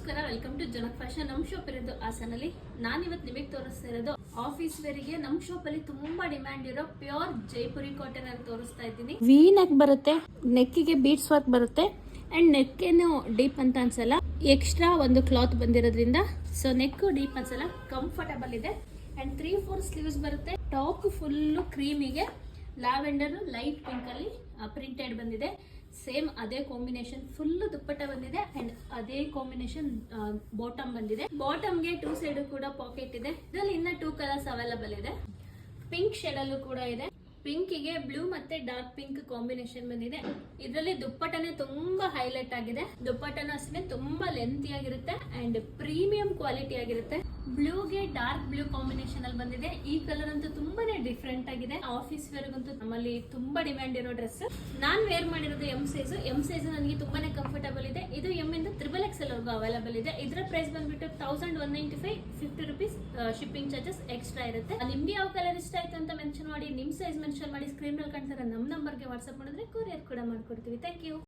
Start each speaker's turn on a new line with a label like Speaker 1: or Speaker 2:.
Speaker 1: ನಮಸ್ಕಾರ, welcome to ಜನಕ್ fashion. ನಮ್ಮ ಶಾಪ್ ಇರೋದು ಹಾಸನಲ್ಲಿ. ನಾನಿವತ್ತು ನಿಮಗೆ ತೋರಿಸ್ತಾ ಇರೋದು ಆಫೀಸ್ ವೇರಿಗೆ ನಮ್ಮ ಶಾಪ್ ಅಲ್ಲಿ ತುಂಬಾ ಡಿಮ್ಯಾಂಡ್ ಇರೋ ಪ್ಯೂರ್ ಜೈಪುರಿ ಕಾಟನ್ ಅಲ್ಲಿ ತೋರಿಸ್ತಾ ಇದ್ದೀನಿ. ವಿ ನೆಕ್ ಬರುತ್ತೆ, ನೆಕ್ಕಿಗೆ ಬೀಡ್ಸ್ ವರ್ಕ್ ಬರುತ್ತೆ ಅಂಡ್ ನೆಕ್ ಏನು ಡೀಪ್ ಅಂತ ಅನ್ಸಲ್ಲ. ಎಕ್ಸ್ಟ್ರಾ ಒಂದು ಕ್ಲಾತ್ ಬಂದಿರೋದ್ರಿಂದ ಸೊ ನೆಕ್ ಡೀಪ್ ಅನ್ಸಲ್ಲ, ಕಂಫರ್ಟಬಲ್ ಇದೆ. ಅಂಡ್ 3/4 ಸ್ಲೀವ್ಸ್ ಬರುತ್ತೆ. ಟಾಪ್ ಫುಲ್ಲು ಕ್ರೀಮಿಗೆ ಲ್ಯಾವೆಂಡರ್ ಲೈಟ್ ಪಿಂಕ್ ಅಲ್ಲಿ ಪ್ರಿಂಟೆಡ್ ಬಂದಿದೆ. ಸೇಮ್ ಅದೇ ಕಾಂಬಿನೇಷನ್ ಫುಲ್ ದುಪ್ಪಟ್ಟ ಬಂದಿದೆ ಅಂಡ್ ಅದೇ ಕಾಂಬಿನೇಷನ್ ಬಾಟಮ್ ಬಂದಿದೆ. ಬಾಟಮ್ಗೆ 2 ಸೈಡ್ ಕೂಡ ಪಾಕೆಟ್ ಇದೆ. ಇದರಲ್ಲಿ ಇನ್ನ 2 ಕಲರ್ಸ್ ಅವೈಲಬಲ್ ಇದೆ. ಪಿಂಕ್ ಶೇಡ್ ಅಲ್ಲೂ ಕೂಡ ಇದೆ. ಪಿಂಕಿಗೆ ಬ್ಲೂ ಮತ್ತೆ ಡಾರ್ಕ್ ಪಿಂಕ್ ಕಾಂಬಿನೇಷನ್ ಬಂದಿದೆ. ಇದರಲ್ಲಿ ದುಪ್ಪಟ್ಟನೆ ತುಂಬಾ ಹೈಲೈಟ್ ಆಗಿದೆ. ದುಪ್ಪಟ್ಟನ ಅಷ್ಟೇ ತುಂಬಾ ಲೆಂತಿ ಆಗಿರುತ್ತೆ ಅಂಡ್ ಪ್ರೀಮಿಯಂ ಕ್ವಾಲಿಟಿ ಆಗಿರುತ್ತೆ. ಬ್ಲೂಗೆ ಡಾರ್ಕ್ ಬ್ಲೂ ಕಾಂಬಿನೇಷನ್ ಅಲ್ಲಿ ಬಂದಿದೆ. ಈ ಕಲರ್ ಅಂತೂ ತುಂಬಾನೇ ಡಿಫ್ರೆಂಟ್ ಆಗಿದೆ. ಆಫೀಸ್ ವೇರ್ ಗಂತೂ ನಮ್ಮಲ್ಲಿ ತುಂಬಾ ಡಿಮ್ಯಾಂಡ್ ಇರೋ ಡ್ರೆಸ್. ನಾನ್ ವೇರ್ ಮಾಡಿರೋದು ಎಂ ಸೈಜ್ ನನಗೆ ತುಂಬಾನೇ ಕಂಫರ್ಟಬಲ್ ಇದೆ. ಇದು ಎಂ ಇಂದ XXL ವರೆಗೂ ಅವೈಲಬಲ್ ಇದೆ. ಇದರ ಪ್ರೈಸ್ ಬಂದ್ಬಿಟ್ಟು 1195, 50 rupees ಶಿಪ್ಪಿಂಗ್ ಚಾರ್ಜಸ್ ಎಕ್ಸ್ಟ್ರಾ ಇರುತ್ತೆ. ನಿಮ್ಗೆ ಯಾವ ಕಲರ್ ಇಷ್ಟ ಆಯ್ತು ಅಂತ ಮೆನ್ಷನ್ ಮಾಡಿ, ನಿಮ್ ಸೈಜ್ ಮೆನ್ಷನ್ ಮಾಡಿ ಸ್ಕ್ರೀನ್ ಮೇಲೆ ಕಾಣ್ತಾರೆ ನಮ್ಮ ನಂಬರ್ಗೆ ವಾಟ್ಸ್ಆಪ್ ಮಾಡಿದ್ರೆ ಕೊರಿಯರ್ ಕೂಡ ಮಾಡ್ಕೊಡ್ತೀವಿ. Thank you.